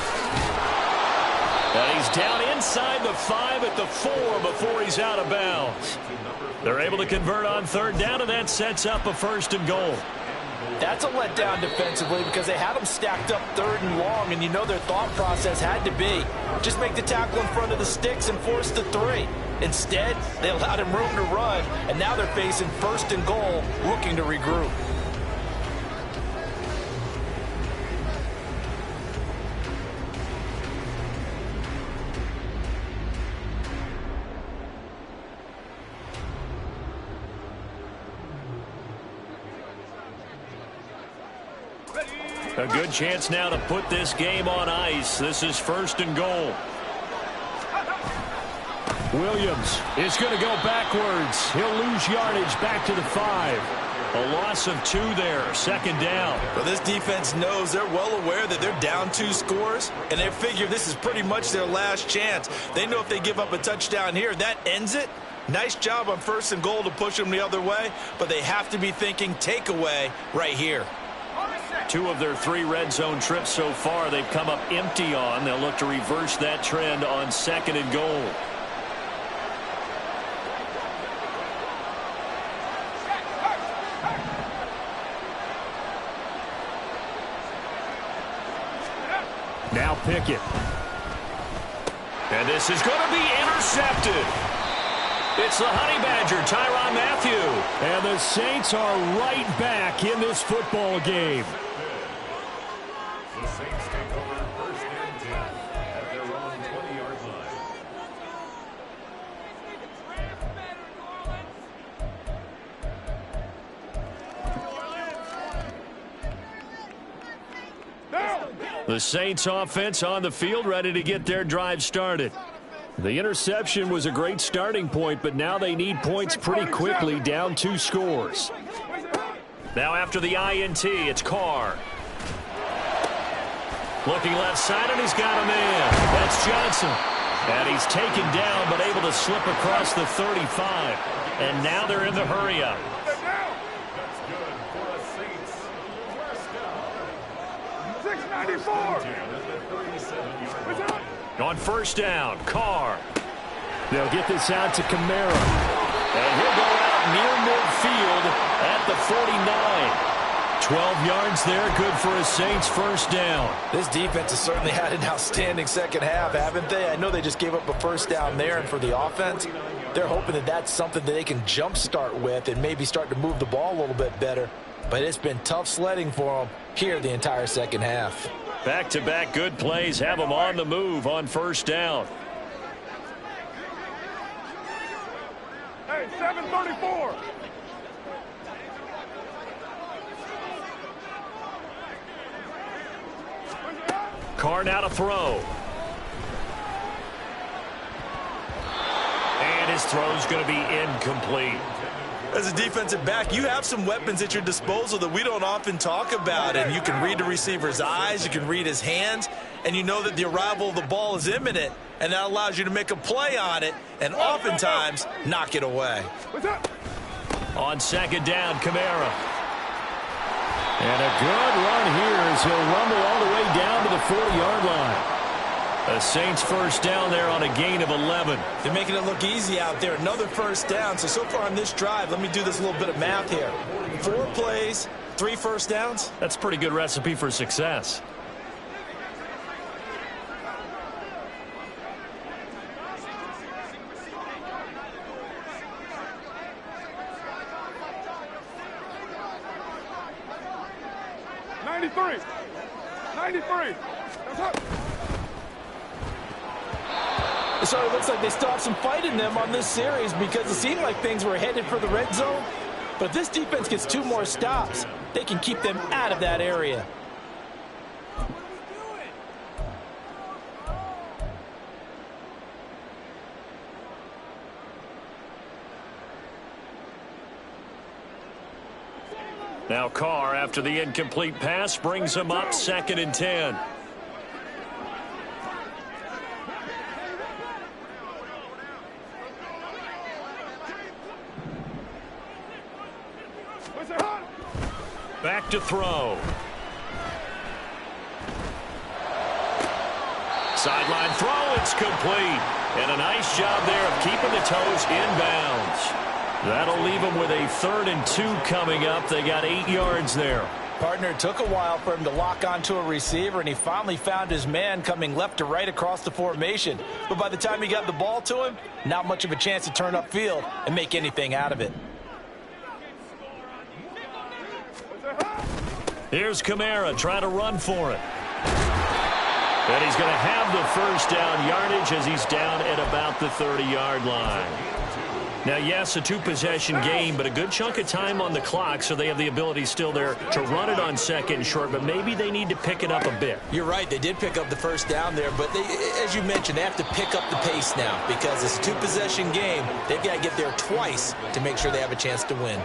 Speaker 1: And he's down inside the 5 at the 4 before he's out of bounds. They're able to convert on third down, and that sets up a 1st and goal.
Speaker 5: That's a letdown defensively because they had them stacked up 3rd and long, and you know their thought process had to be just make the tackle in front of the sticks and force the 3. Instead, they allowed him room to run, and now they're facing 1st and goal, looking to regroup.
Speaker 1: A good chance now to put this game on ice. This is 1st and goal.
Speaker 2: Williams is going to go backwards. He'll lose yardage back to the 5.
Speaker 1: A loss of 2 there. 2nd down.
Speaker 3: Well, this defense knows, they're well aware that they're down 2 scores, and they figure this is pretty much their last chance. They know if they give up a touchdown here, that ends it. Nice job on 1st and goal to push them the other way, but they have to be thinking takeaway right here.
Speaker 1: 2 of their 3 red zone trips so far they've come up empty on. They'll look to reverse that trend on 2nd and goal.
Speaker 2: Now Pickett.
Speaker 1: And this is going to be intercepted. It's the Honey Badger, Tyrann Mathieu.
Speaker 2: And the Saints are right back in this football game.
Speaker 6: The Saints take over 1st and 10 at their own 20-yard line.
Speaker 1: The Saints offense on the field, ready to get their drive started.
Speaker 2: The interception was a great starting point, but now they need points pretty quickly, down 2 scores.
Speaker 1: Now after the INT, it's Carr. Looking left side, and he's got a man. That's Johnson. And he's taken down, but able to slip across the 35. And now they're in the hurry-up.
Speaker 6: That's good for a Saints. First down.
Speaker 4: 694.
Speaker 6: At the 37-yard line.
Speaker 1: On 1st down, Carr.
Speaker 2: They'll get this out to Kamara.
Speaker 1: And he'll go out near midfield at the 49. 12 yards there, good for a Saints 1st down.
Speaker 5: This defense has certainly had an outstanding 2nd half, haven't they? I know they just gave up a 1st down there, and for the offense, they're hoping that that's something that they can jumpstart with and maybe start to move the ball a little bit better. But it's been tough sledding for them here the entire 2nd half.
Speaker 1: Back-to-back good plays have them on the move on 1st down.
Speaker 4: Hey, 734.
Speaker 1: Carr now to throw. And his throw's going to be incomplete.
Speaker 3: As a defensive back, you have some weapons at your disposal that we don't often talk about, and you can read the receiver's eyes, you can read his hands, and you know that the arrival of the ball is imminent, and that allows you to make a play on it and oftentimes knock it away.
Speaker 1: On 2nd down, Kamara.
Speaker 2: And a good run here as he'll rumble all the way down to the 40-yard line.
Speaker 1: The Saints 1st down there on a gain of 11.
Speaker 3: They're making it look easy out there. Another 1st down. So far on this drive, let me do this little bit of math here. 4 plays, 3 1st downs.
Speaker 1: That's a pretty good recipe for success.
Speaker 5: So it looks like they still have some fight in them on this series because it seemed like things were headed for the red zone. But if this defense gets 2 more stops, they can keep them out of that area.
Speaker 1: Now Carr, after the incomplete pass, brings him up 2nd and 10.
Speaker 2: Back to throw. Sideline throw, it's complete. And a nice job there of keeping the toes inbounds. That'll leave them with a 3rd and 2 coming up. They got 8 yards there.
Speaker 5: Partner, it took a while for him to lock onto a receiver, and he finally found his man coming left to right across the formation. But by the time he got the ball to him, not much of a chance to turn upfield and make anything out of it.
Speaker 2: Here's Kamara trying to run for it. And he's going to have the first down yardage as he's down at about the 30-yard line. Now, yes, a 2-possession game, but a good chunk of time on the clock, so they have the ability still there to run it on 2nd and short, but maybe they need to pick it up a bit.
Speaker 3: You're right. They did pick up the first down there, but as you mentioned, they have to pick up the pace now because it's a 2-possession game. They've got to get there twice to make sure they have a chance to win.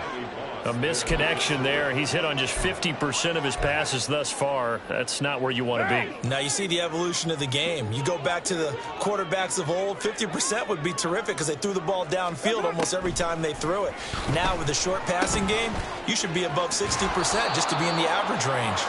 Speaker 2: A misconnection there. He's hit on just 50% of his passes thus far. That's not where you want to be.
Speaker 3: Now you see the evolution of the game. You go back to the quarterbacks of old, 50% would be terrific because they threw the ball downfield almost every time they threw it. Now with the short passing game, you should be above 60% just to be in the average range.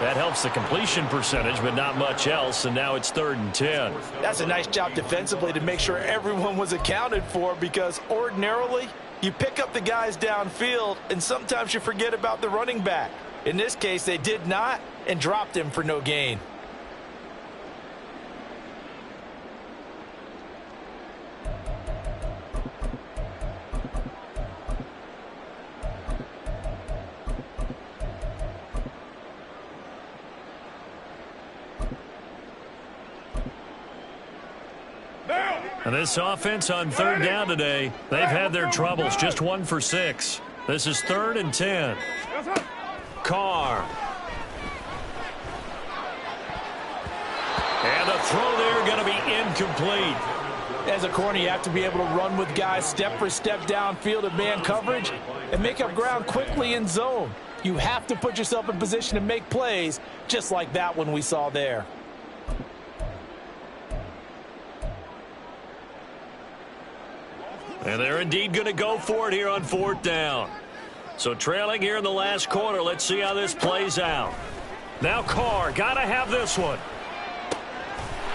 Speaker 2: That helps the completion percentage, but not much else, and now it's 3rd and 10.
Speaker 5: That's a nice job defensively to make sure everyone was accounted for, because ordinarily you pick up the guys downfield and sometimes you forget about the running back. In this case, they did not and dropped him for no gain.
Speaker 2: And this offense on 3rd down today, they've had their troubles. Just 1 for 6. This is 3rd and 10. Carr. And the throw there going to be incomplete.
Speaker 5: As a corner, you have to be able to run with guys step for step downfield in man coverage and make up ground quickly in zone. You have to put yourself in position to make plays, just like that one we saw there.
Speaker 2: And they're indeed going to go for it here on 4th down. So trailing here in the last quarter. Let's see how this plays out. Now Carr, got to have this one.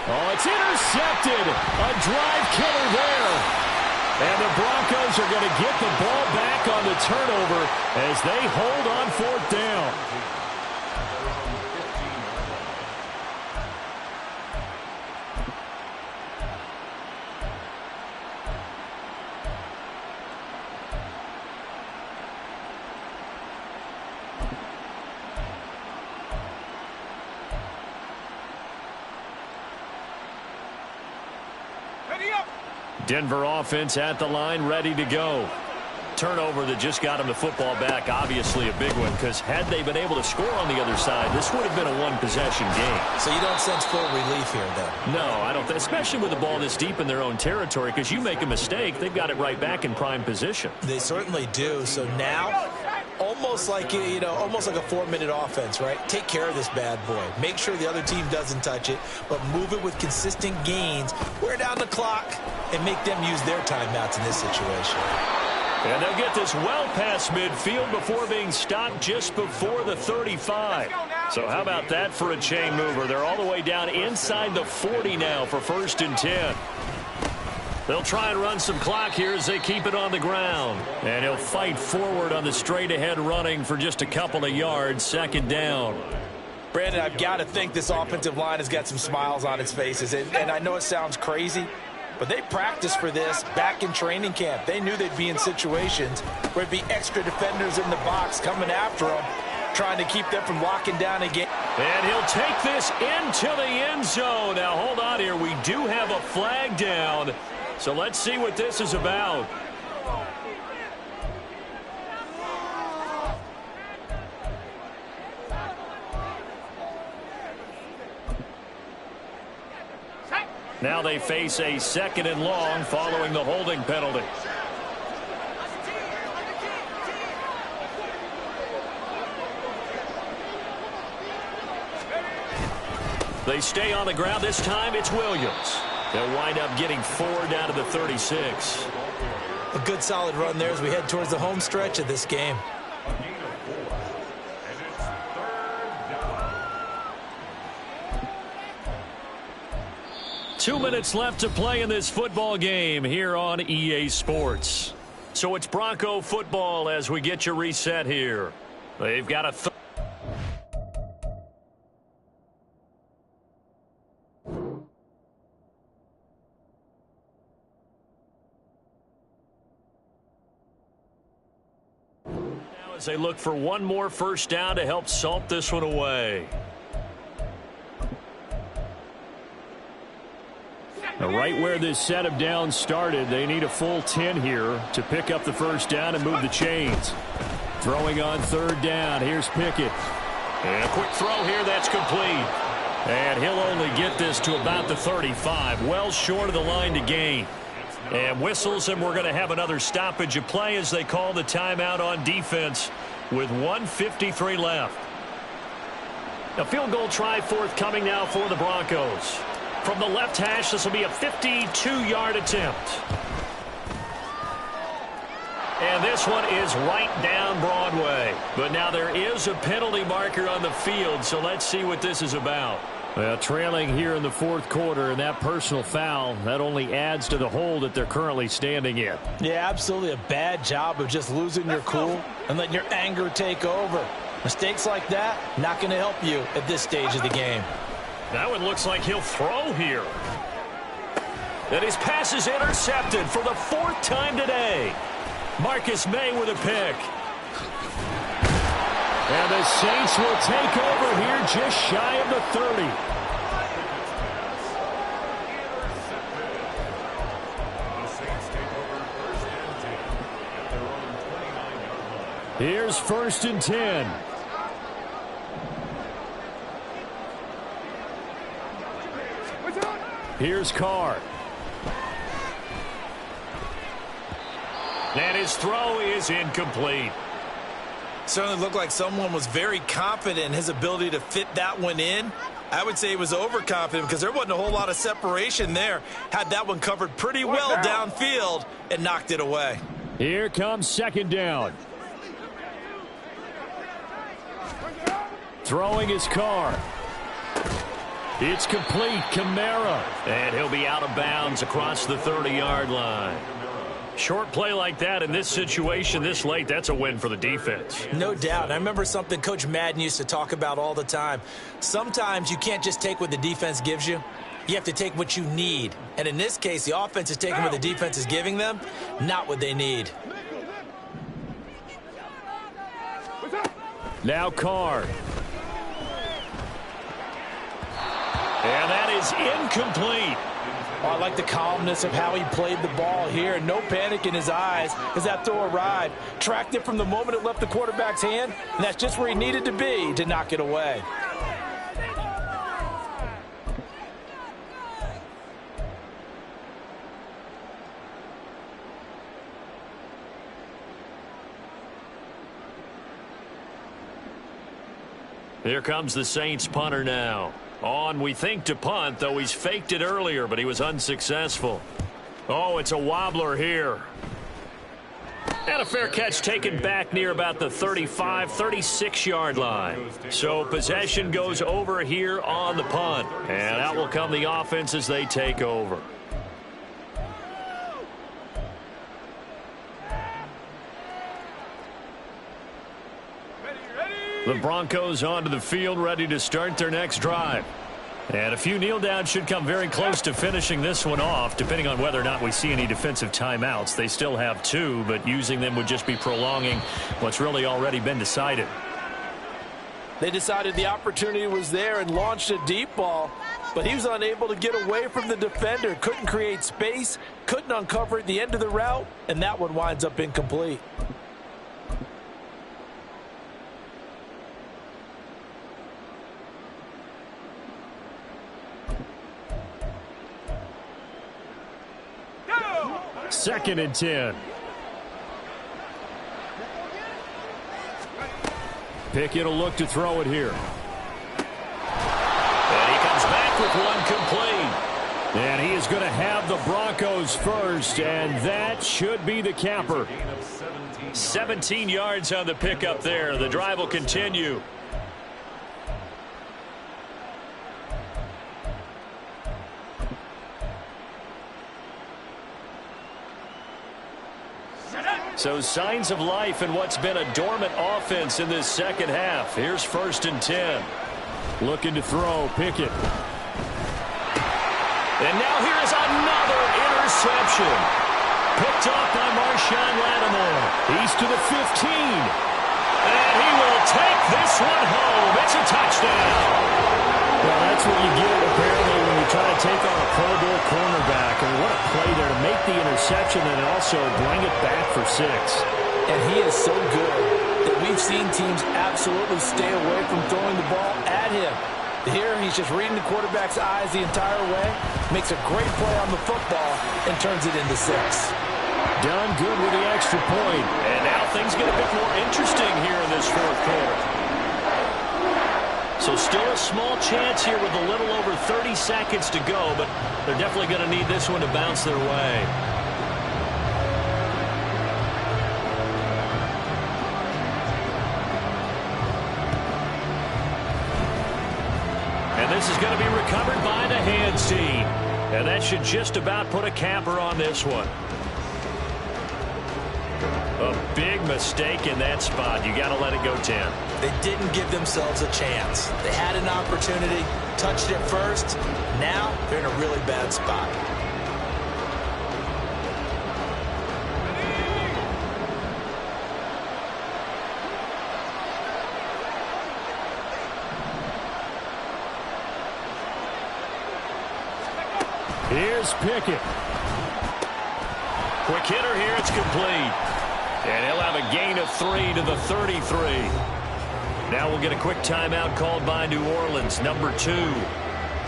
Speaker 1: Oh, it's intercepted. A drive killer there. And the Broncos are going to get the ball back on the turnover as they hold on 4th down. Denver offense at the line, ready to go. Turnover that just got him the football back, obviously a big one, because had they been able to score on the other side, this would have been a 1-possession game.
Speaker 3: So you don't sense full relief here, then?
Speaker 2: No, I don't, especially with the ball this deep in their own territory, because you make a mistake, they've got it right back in prime position.
Speaker 3: They certainly do. So now, almost like a 4-minute offense, right? Take care of this bad boy. Make sure the other team doesn't touch it, but move it with consistent gains. Wear down the clock and make them use their timeouts in this situation.
Speaker 2: And they'll get this well past midfield before being stopped just before the 35. So how about that for a chain mover? They're all the way down inside the 40 now for 1st and 10. They'll try and run some clock here as they keep it on the ground. And he'll fight forward on the straight-ahead running for just a couple of yards, 2nd down.
Speaker 5: Brandon, I've got to think this offensive line has got some smiles on its faces. And I know it sounds crazy, but they practiced for this back in training camp. They knew they'd be in situations where there'd be extra defenders in the box coming after them, trying to keep them from locking down again.
Speaker 2: And he'll take this into the end zone. Now, hold on here. We do have a flag down. So let's see what this is about. Now they face a 2nd and long following the holding penalty. They stay on the ground. This time it's Williams. They'll wind up getting 4 down to the 36.
Speaker 3: A good solid run there as we head towards the home stretch of this game.
Speaker 2: 2 minutes left to play in this football game here on EA Sports.
Speaker 1: So it's Bronco football as we get you reset here. They've got a now as they look for one more first down to help salt this one away.
Speaker 2: Now, right where this set of downs started, they need a full 10 here to pick up the first down and move the chains. Throwing on third down. Here's Pickett.
Speaker 1: And a quick throw here. That's complete.
Speaker 2: And he'll only get this to about the 35. Well short of the line to gain.
Speaker 1: And whistles, and we're going to have another stoppage of play as they call the timeout on defense with 1:53 left.
Speaker 2: A field goal try forthcoming now for the Broncos. From the left hash, this will be a 52-yard attempt.
Speaker 1: And this one is right down Broadway. But now there is a penalty marker on the field, so let's see what this is about.
Speaker 2: Well, trailing here in the fourth quarter, and that personal foul, that only adds to the hole that they're currently standing in.
Speaker 5: Yeah, absolutely a bad job of just losing your cool and letting your anger take over. Mistakes like that, not going to help you at this stage of the game.
Speaker 1: That one looks like he'll throw here. And his pass is intercepted for the fourth time today. Marcus May with a pick.
Speaker 2: And the Saints will take over here just shy of the 30. Here's 1st and 10. Here's Carr.
Speaker 1: And his throw is incomplete.
Speaker 3: Certainly looked like someone was very confident in his ability to fit that one in. I would say he was overconfident because there wasn't a whole lot of separation there. Had that one covered pretty well downfield and knocked it away.
Speaker 2: Here comes 2nd down. Throwing his Carr. It's complete. Kamara.
Speaker 1: And he'll be out of bounds across the 30-yard line. Short play like that in this situation this late, that's a win for the defense.
Speaker 5: No doubt. I remember something Coach Madden used to talk about all the time. Sometimes you can't just take what the defense gives you. You have to take what you need. And in this case, the offense is taking what the defense is giving them, not what they need.
Speaker 2: Now Carr.
Speaker 1: And that is incomplete.
Speaker 5: Oh, I like the calmness of how he played the ball here. No panic in his eyes as that throw arrived. Tracked it from the moment it left the quarterback's hand, and that's just where he needed to be to knock it away.
Speaker 1: Here comes the Saints punter now. On, we think, to punt, though he's faked it earlier, but he was unsuccessful. Oh, it's a wobbler here. And a fair catch taken back near about the 35, 36-yard line. So possession goes over here on the punt. And out will come the offense as they take over. The Broncos onto the field, ready to start their next drive. And a few kneel downs should come very close to finishing this one off, depending on whether or not we see any defensive timeouts. They still have 2, but using them would just be prolonging what's really already been decided.
Speaker 5: They decided the opportunity was there and launched a deep ball, but he was unable to get away from the defender. Couldn't create space, couldn't uncover at the end of the route, and that one winds up incomplete.
Speaker 2: Second and 10. Pickett will look to throw it here.
Speaker 1: And he comes back with one complete.
Speaker 2: And he is going to have the Broncos first, and that should be the capper.
Speaker 1: 17 yards on the pickup there. The drive will continue. So signs of life in what's been a dormant offense in this second half. Here's 1st and 10.
Speaker 2: Looking to throw, Pickett.
Speaker 1: And now here is another interception. Picked off by Marshawn Lattimore.
Speaker 2: He's to the 15.
Speaker 1: And he will take this one home. It's a touchdown.
Speaker 2: Well, that's what you get, apparently, when you try to take on a Pro Bowl cornerback. I mean, what a play there to make the interception and also bring it back for 6.
Speaker 5: And he is so good that we've seen teams absolutely stay away from throwing the ball at him. Here, he's just reading the quarterback's eyes the entire way, makes a great play on the football, and turns it into 6.
Speaker 2: Done good with the extra point.
Speaker 1: And now things get a bit more interesting here in this 4th quarter. So still a small chance here with a little over 30 seconds to go, but they're definitely going to need this one to bounce their way. And this is going to be recovered by the hands team. And that should just about put a capper on this one. A big mistake in that spot. You got to let it go 10.
Speaker 3: They didn't give themselves a chance. They had an opportunity, touched it first. Now they're in a really bad spot.
Speaker 2: Here's Pickett.
Speaker 1: Quick hitter here. It's complete. And he'll have a gain of 3 to the 33. Now we'll get a quick timeout called by New Orleans, number 2,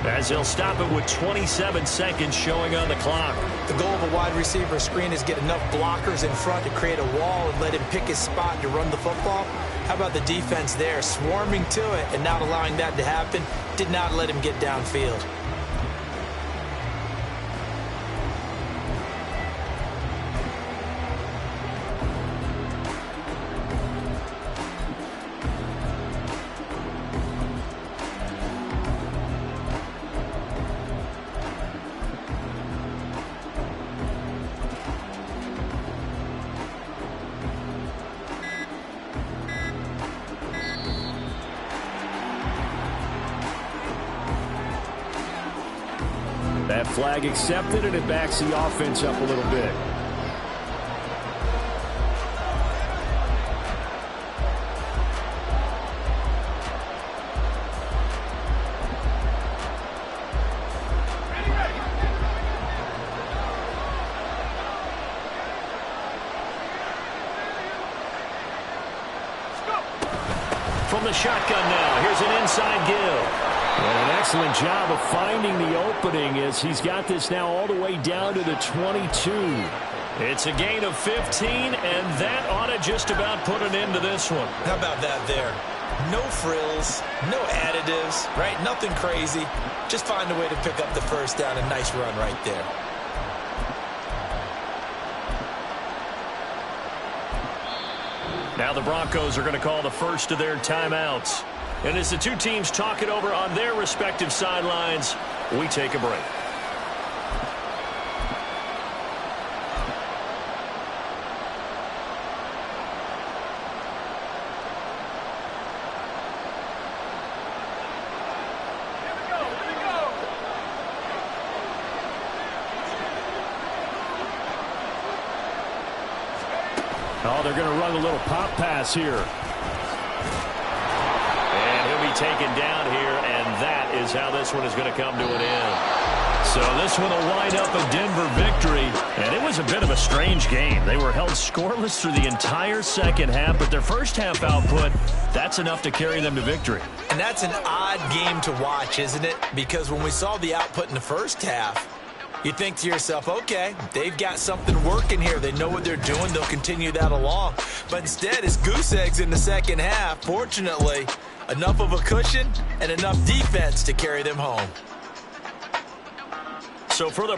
Speaker 1: as they'll stop it with 27 seconds showing on the clock.
Speaker 3: The goal of a wide receiver screen is get enough blockers in front to create a wall and let him pick his spot to run the football. How about the defense there, swarming to it and not allowing that to happen? Did not let him get downfield.
Speaker 2: That flag accepted, and it backs the offense up a little bit.
Speaker 1: From the shotgun now, here's an inside give.
Speaker 2: And an excellent job of finding the opening as he's got this now all the way down to the 22.
Speaker 1: It's a gain of 15, and that ought to just about put an end to this one.
Speaker 3: How about that there? No frills, no additives, right? Nothing crazy. Just find a way to pick up the first down. A nice run right there.
Speaker 1: Now the Broncos are going to call the first of their timeouts. And as the two teams talk it over on their respective sidelines, we take a break.
Speaker 2: Oh, they're going to run a little pop pass here.
Speaker 1: Taken down here, and that is how this one is going to come to an end. So this one will wind up a Denver victory, and it was a bit of a strange game. They were held scoreless through the entire second half, but their first half output, that's enough to carry them to victory.
Speaker 3: And that's an odd game to watch, isn't it? Because when we saw the output in the first half, you think to yourself, okay, they've got something working here. They know what they're doing. They'll continue that along. But instead, it's goose eggs in the second half. Fortunately, enough of a cushion and enough defense to carry them home.
Speaker 1: So for the